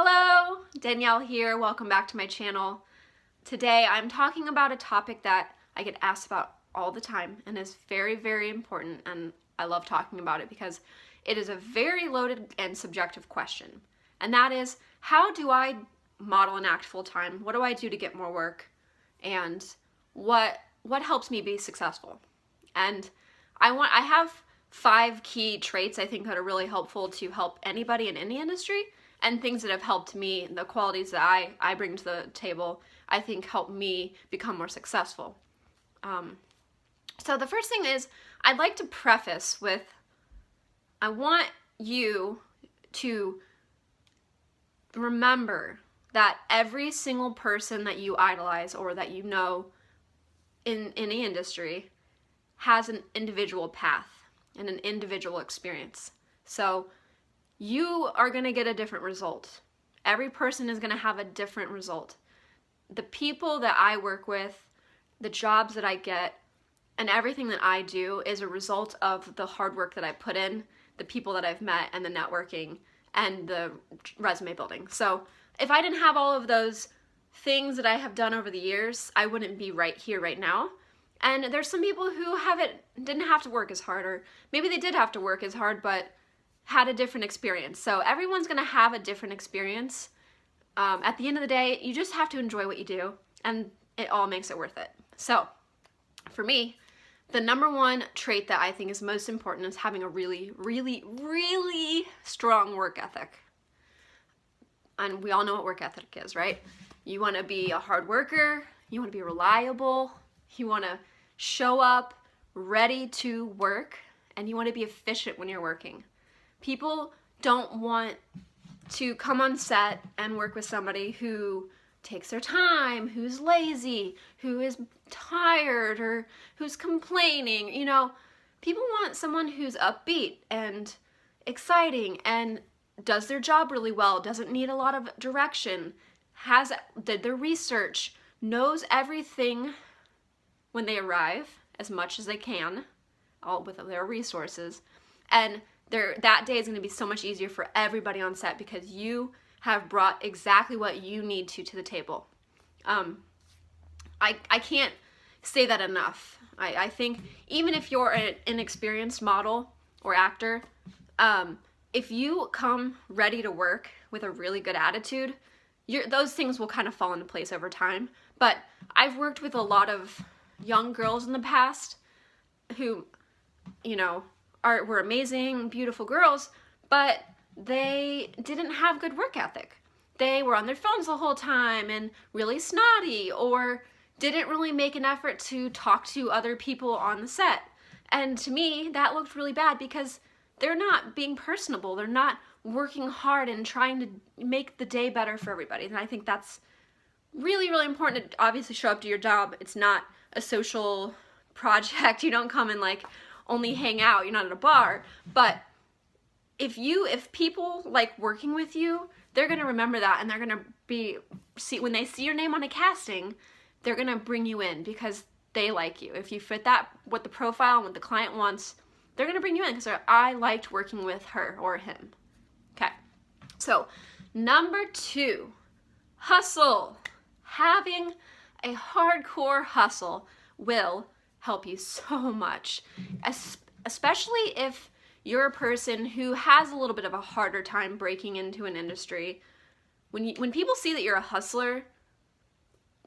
Hello, Danielle here. Welcome back to my channel. Today I'm talking about a topic that I get asked about all the time and is very, very important, and I love talking about it because it is a very loaded and subjective question. And that is, how do I model and act full time? What do I do to get more work? And what helps me be successful? And I have 5 key traits I think that are really helpful to help anybody in any industry, and things that have helped me, the qualities that I bring to the table, I think help me become more successful. So the first thing is, I'd like to preface with, I want you to remember that every single person that you idolize or that you know in any industry has an individual path and an individual experience. So you are going to get a different result. Every person is going to have a different result. The people that I work with, the jobs that I get, and everything that I do is a result of the hard work that I put in, the people that I've met, and the networking, and the resume building. So if I didn't have all of those things that I have done over the years, I wouldn't be right here right now. And there's some people who didn't have to work as hard, or maybe they did have to work as hard, but had a different experience. So everyone's gonna have a different experience. At the end of the day, you just have to enjoy what you do, and it all makes it worth it. So for me, the number one trait that I think is most important is having a really, really, really strong work ethic. And we all know what work ethic is, right? You wanna be a hard worker, you wanna be reliable, you wanna show up ready to work, and you wanna be efficient when you're working. People don't want to come on set and work with somebody who takes their time, who's lazy, who is tired, or who's complaining. You know, people want someone who's upbeat and exciting and does their job really well, doesn't need a lot of direction, did their research, knows everything when they arrive as much as they can, all with their resources, and that day is going to be so much easier for everybody on set because you have brought exactly what you need to the table. I can't say that enough. I think even if you're an inexperienced model or actor, if you come ready to work with a really good attitude, those things will kind of fall into place over time. But I've worked with a lot of young girls in the past who, you know, were amazing, beautiful girls, but they didn't have good work ethic. They were on their phones the whole time and really snotty, or didn't really make an effort to talk to other people on the set. And to me, that looked really bad because they're not being personable. They're not working hard and trying to make the day better for everybody. And I think that's really, really important to obviously show up to your job. It's not a social project. You don't come and like only hang out, you're not at a bar. But if people like working with you, they're gonna remember that, and they're gonna when they see your name on a casting, they're gonna bring you in because they like you. If you fit that, what the profile and what the client wants, they're gonna bring you in because I liked working with her or him. Okay, so number 2, hustle. Having a hardcore hustle will help you so much, especially if you're a person who has a little bit of a harder time breaking into an industry. When people see that you're a hustler,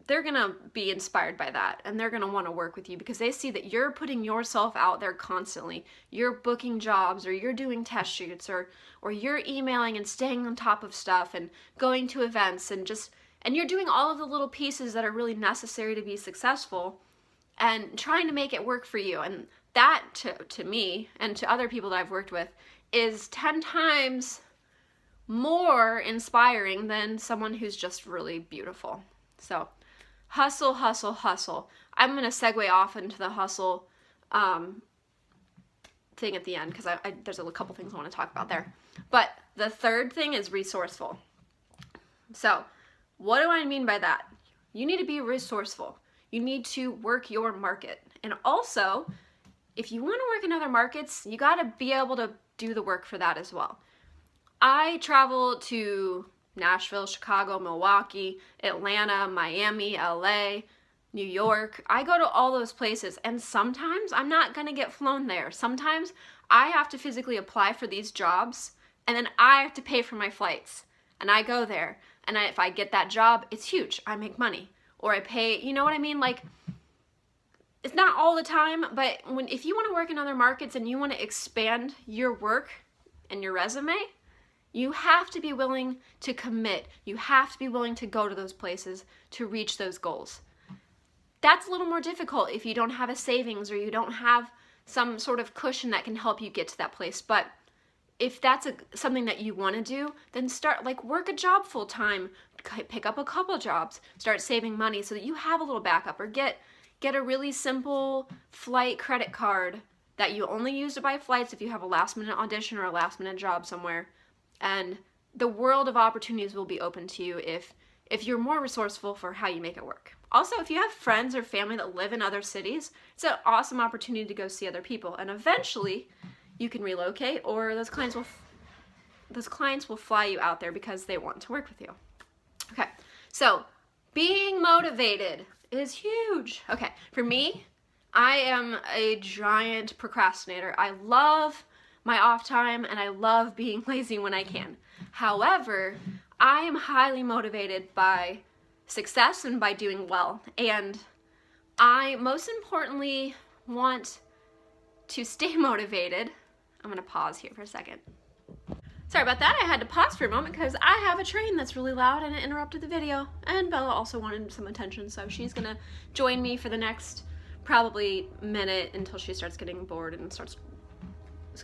they're gonna be inspired by that, and they're gonna want to work with you because they see that you're putting yourself out there constantly. You're booking jobs, or you're doing test shoots, or you're emailing and staying on top of stuff and going to events, and you're doing all of the little pieces that are really necessary to be successful and trying to make it work for you. And that, to me and to other people that I've worked with, is 10 times more inspiring than someone who's just really beautiful. So hustle, hustle, hustle. I'm going to segue off into the hustle thing at the end because there's a couple things I want to talk about there. But the third thing is resourceful. So what do I mean by that? You need to be resourceful. You need to work your market. And also, if you want to work in other markets, you got to be able to do the work for that as well. I travel to Nashville, Chicago, Milwaukee, Atlanta, Miami, LA, New York. I go to all those places, and sometimes I'm not gonna get flown there. Sometimes I have to physically apply for these jobs, and then I have to pay for my flights. And I go there, and if I get that job, it's huge. I make money. Or I pay, you know what I mean? Like, it's not all the time, but if you want to work in other markets and you want to expand your work and your resume, you have to be willing to commit. You have to be willing to go to those places to reach those goals. That's a little more difficult if you don't have a savings or you don't have some sort of cushion that can help you get to that place. But if that's something that you want to do, then start, like, work a job full time, pick up a couple jobs, start saving money so that you have a little backup, or get a really simple flight credit card that you only use to buy flights if you have a last minute audition or a last minute job somewhere. And the world of opportunities will be open to you if you're more resourceful for how you make it work. Also, if you have friends or family that live in other cities, it's an awesome opportunity to go see other people. And eventually you can relocate, or those clients will fly you out there because they want to work with you. Okay, so being motivated is huge. Okay, for me, I am a giant procrastinator. I love my off time and I love being lazy when I can. However, I am highly motivated by success and by doing well. And I most importantly want to stay motivated. I'm gonna pause here for a second. Sorry about that, I had to pause for a moment because I have a train that's really loud and it interrupted the video. And Bella also wanted some attention, so she's gonna join me for the next probably minute until she starts getting bored and starts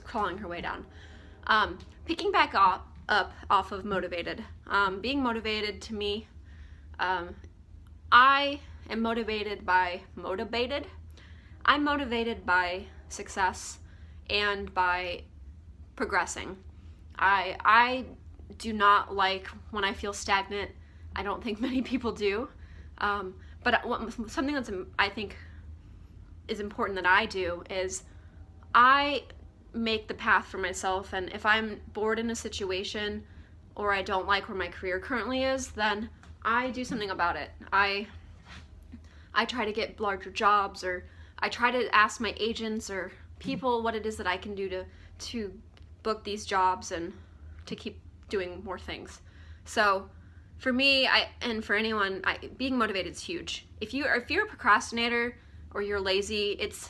crawling her way down. Picking back up off of motivated. Being motivated to me, I am motivated by I'm motivated by success and by progressing. I do not like when I feel stagnant. I don't think many people do. But something that's I think is important that I do is I make the path for myself, and if I'm bored in a situation or I don't like where my career currently is, then I do something about it. I try to get larger jobs, or I try to ask my agents or people what it is that I can do to book these jobs and to keep doing more things. So for me, and for anyone, being motivated is huge. If you're a procrastinator or you're lazy, it's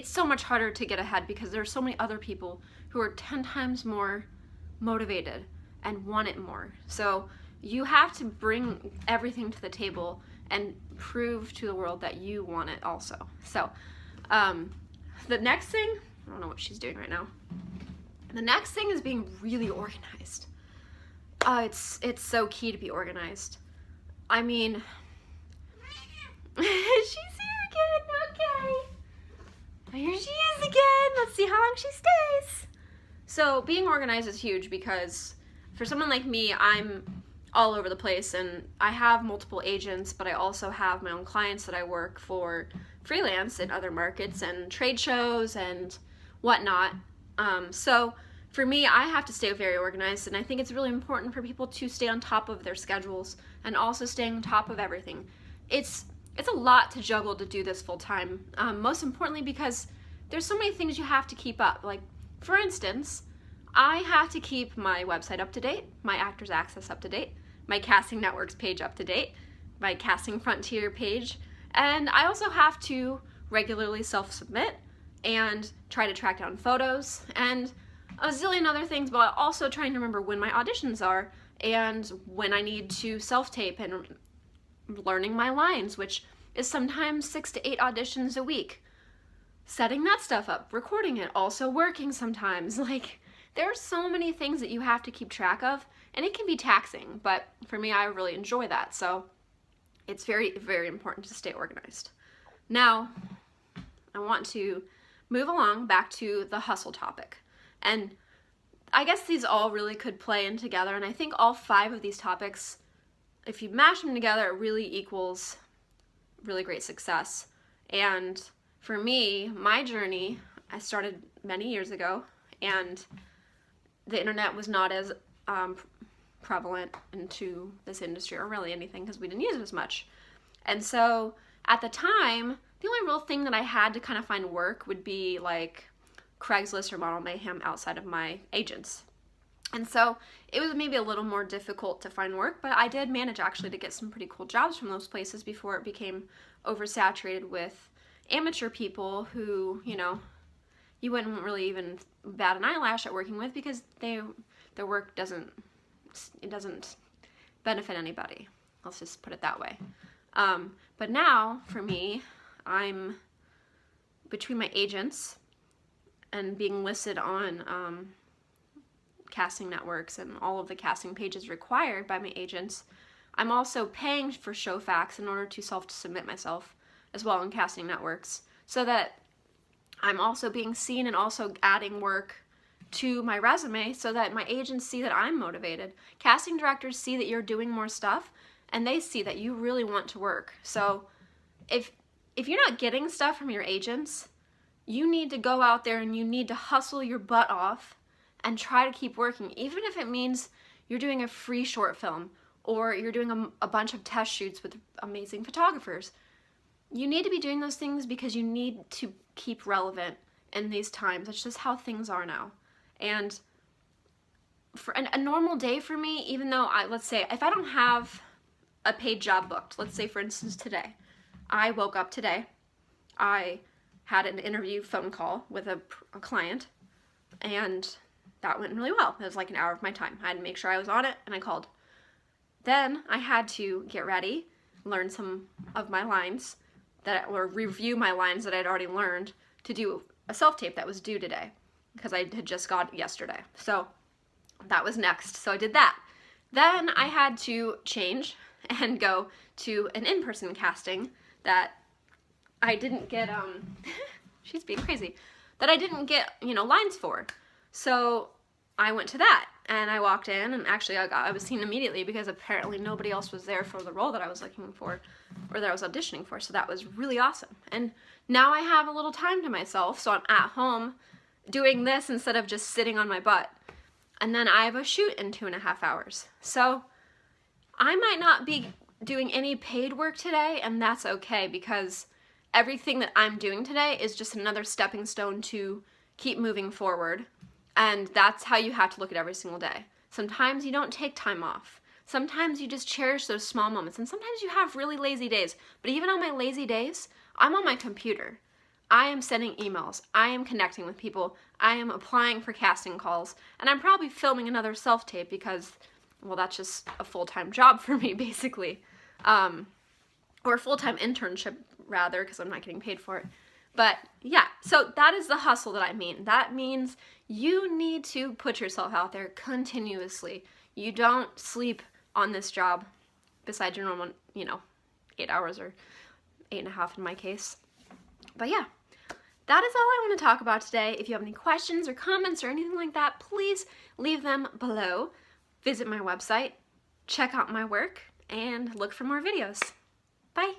so much harder to get ahead because there are so many other people who are 10 times more motivated and want it more. So you have to bring everything to the table and prove to the world that you want it also. So the next thing, I don't know what she's doing right now. The next thing is being really organized. It's so key to be organized. I mean, she's here again, okay. Here she is again. Let's see how long she stays. So being organized is huge because for someone like me, I'm all over the place and I have multiple agents, but I also have my own clients that I work for freelance in other markets and trade shows and whatnot. So for me, I have to stay very organized, and I think it's really important for people to stay on top of their schedules and also staying on top of everything. It's a lot to juggle to do this full time. Most importantly because there's so many things you have to keep up. Like, for instance, I have to keep my website up to date, my Actors Access up to date, my Casting Networks page up to date, my Casting Frontier page, and I also have to regularly self-submit and try to track down photos and a zillion other things, but also trying to remember when my auditions are and when I need to self-tape and learning my lines, which is sometimes 6 to 8 auditions a week. Setting that stuff up, recording it, also working sometimes. Like, there are so many things that you have to keep track of, and it can be taxing, but for me, I really enjoy that, so it's very, very important to stay organized. Now, I want to move along back to the hustle topic. And I guess these all really could play in together, and I think all 5 of these topics, if you mash them together, it really equals really great success. And for me, my journey, I started many years ago, and the internet was not as prevalent into this industry, or really anything, because we didn't use it as much. And so at the time, the only real thing that I had to kind of find work would be like Craigslist or Model Mayhem outside of my agents. And so it was maybe a little more difficult to find work, but I did manage actually to get some pretty cool jobs from those places before it became oversaturated with amateur people who, you know, you wouldn't really even bat an eyelash at working with, because their work doesn't benefit anybody. Let's just put it that way. But now, for me, I'm between my agents and being listed on casting networks and all of the casting pages required by my agents. I'm also paying for Showfax in order to self-submit myself as well in casting networks, so that I'm also being seen and also adding work to my resume so that my agents see that I'm motivated. Casting directors see that you're doing more stuff, and they see that you really want to work. So if you're not getting stuff from your agents, you need to go out there and you need to hustle your butt off and try to keep working, even if it means you're doing a free short film or you're doing a bunch of test shoots with amazing photographers. You need to be doing those things because you need to keep relevant in these times. That's just how things are now. And for a normal day for me, even though let's say if I don't have a paid job booked, let's say for instance today, I woke up today, I had an interview phone call with a client, and that went really well. It was like an hour of my time. I had to make sure I was on it, and I called. Then I had to get ready, learn some of my lines, or review my lines that I'd already learned to do a self-tape that was due today, because I had just got it yesterday. So that was next. So I did that. Then I had to change and go to an in-person casting that I didn't get, she's being crazy, that I didn't get, lines for. So I went to that, and I walked in, and actually I was seen immediately because apparently nobody else was there for the role that I was looking for, or that I was auditioning for, so that was really awesome. And now I have a little time to myself, so I'm at home doing this instead of just sitting on my butt. And then I have a shoot in 2.5 hours. So I might not be doing any paid work today, and that's okay, because everything that I'm doing today is just another stepping stone to keep moving forward. And that's how you have to look at every single day. Sometimes you don't take time off. Sometimes you just cherish those small moments. And sometimes you have really lazy days. But even on my lazy days, I'm on my computer. I am sending emails. I am connecting with people. I am applying for casting calls. And I'm probably filming another self-tape because, well, that's just a full-time job for me, basically. Or a full-time internship, rather, because I'm not getting paid for it. But yeah, so that is the hustle that I mean. That means you need to put yourself out there continuously. You don't sleep on this job besides your normal, 8 hours or 8.5 in my case. But yeah, that is all I want to talk about today. If you have any questions or comments or anything like that, please leave them below. Visit my website, check out my work, and look for more videos. Bye!